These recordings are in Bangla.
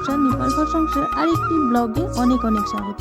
সংসার নিপার ঘর সংসার আরেকটি ব্লগে অনেক অনেক স্বাগত।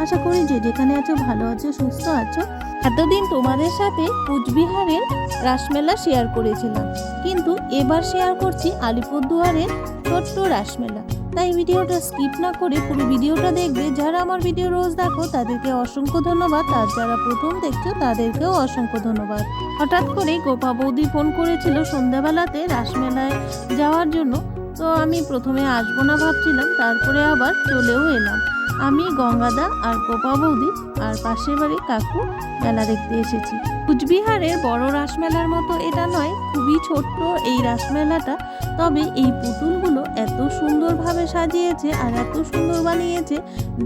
আশা করি যে যেখানে আছো ভালো আছো, সুস্থ আছো। এতদিন তোমাদের সাথে কুচবিহারের রাসমেলা শেয়ার করেছিলাম, কিন্তু এবার শেয়ার করছি আলিপুরদুয়ারের ছোট্ট রাসমেলা। তাই ভিডিওটা স্কিপ না করে পুরো ভিডিওটা দেখবে। যারা আমার ভিডিও রোজ দেখো তাদেরকে অসংখ্য ধন্যবাদ, আর যারা প্রথম দেখছো তাদেরকেও অসংখ্য ধন্যবাদ। হঠাৎ করে গোপা বৌদি ফোন করেছিল সন্ধ্যাবেলাতে রাসমেলায় যাওয়ার জন্য। তো আমি প্রথমে আসবো না ভাবছিলাম, তারপরে আবার চলেও এলাম। আমি, গঙ্গাদা আর গোপা বৌদি আর পাশের বাড়ি কাকু মেলা দেখতে এসেছি। কুচবিহারের বড় রাসমেলার মতো এটা নয়, খুবই ছোট্ট এই রাসমেলাটা। তবে এই পুতুলগুলো এত সুন্দরভাবে সাজিয়েছে আর এত সুন্দর বানিয়েছে,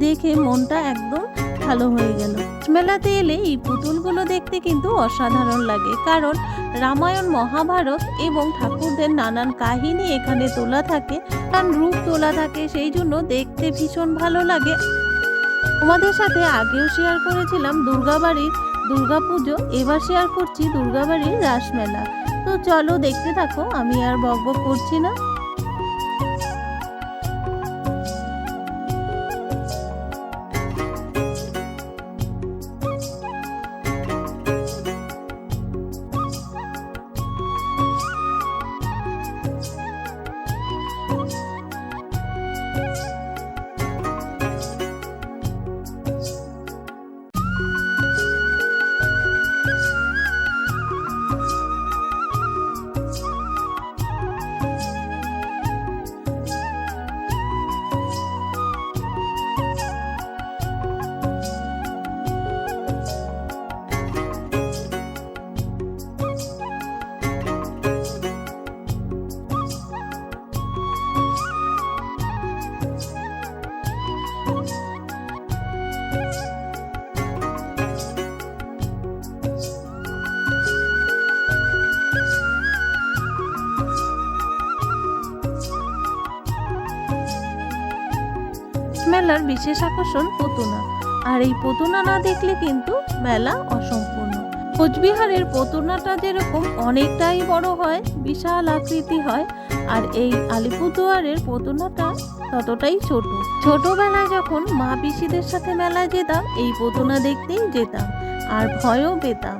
দেখে মনটা একদম ভালো হয়ে গেল। মেলাতে এলে এই পুতুলগুলো দেখতে কিন্তু অসাধারণ লাগে, কারণ রামায়ণ, মহাভারত এবং ঠাকুরদের নানান কাহিনী এখানে তোলা থাকে, নানান রূপ তোলা থাকে, সেই জন্য দেখতে ভীষণ ভালো লাগে। তোমাদের সাথে আগেও শেয়ার করেছিলাম দুর্গাবাড়ির দুর্গাপুজো, এবার শেয়ার করছি দুর্গাবাড়ির রাসমেলা। তো চলো দেখতে থাকো, আমি আর বকবক করছি না। মেলার বিশেষ আকর্ষণ পুতুনা, আর এই পুতুনা না দেখলে কিন্তু মেলা অসম্পূর্ণ। কোচবিহারের পুতুনাটা যেরকম অনেকটাই বড় হয়, বিশাল আকৃতি হয়, আর এই আলিপুরদুয়ারের পুতুনাটা ততটাই ছোট। ছোটবেলায় যখন মা পিসিদের সাথে মেলায় যেতাম, এই পুতুনা দেখতেই যেতাম আর ভয়ও পেতাম।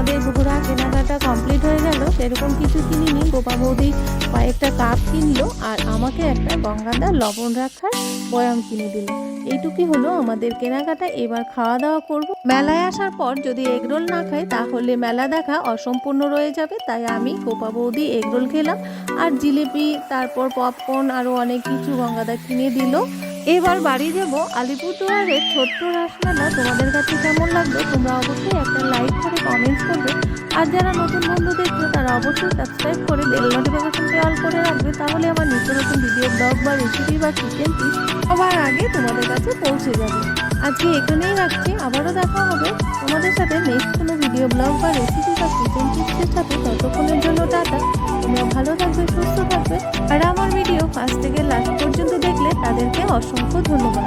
আমাদের ঘোরা কেনাকাটা কমপ্লিট হয়ে গেল। সেরকম কিছু কিনিনি, গোপা বৌদি কয়েকটা কাপ কিনলো আর আমাকে একটা গঙ্গাদার লবণ রাখার বয়াম কিনে দিল। এইটুকুই হলো আমাদের কেনাকাটা। এবার খাওয়া দাওয়া করব। মেলায় আসার পর যদি এগরোল না খাই তাহলে মেলা দেখা অসম্পূর্ণ রয়ে যাবে, তাই আমি গোপা বৌদি এগরোল খেলাম আর জিলিপি, তারপর পপকর্ন, আরও অনেক কিছু গঙ্গাদা কিনে দিল। এবার বাড়ি যাব। আলিপুরদুয়ারের ছোট্ট রাসমেলা তোমাদের কাছে কেমন লাগলো তোমরা অবশ্যই একটা লাইক করে কমেন্টস করবে। আর যারা নতুন বন্ধু দেখছো তারা অবশ্যই সাবস্ক্রাইব করে বেল নোটিফিকেশনটি অল করে রাখবে, তাহলে আমার নিত্য নতুন ভিডিও, ব্লগ বা রেসিপি বা কিচেন টিপস সবার আগে তোমাদের কাছে পৌঁছে যাবে। আজকে এখানেই রাখছি, আবারও দেখা হবে তোমাদের সাথে নেক্সট কোনো ভিডিও, ব্লগ বা রেসিপি বা কিচেন টিপসের সাথে। ততক্ষণের জন্য টাটা। তোমরা ভালো থাকবে, সুস্থ থাকবে। আর আমার ভিডিও ফার্স্ট থেকে লাস্ট পর্যন্ত দেখলে তাদেরকে অসংখ্য ধন্যবাদ।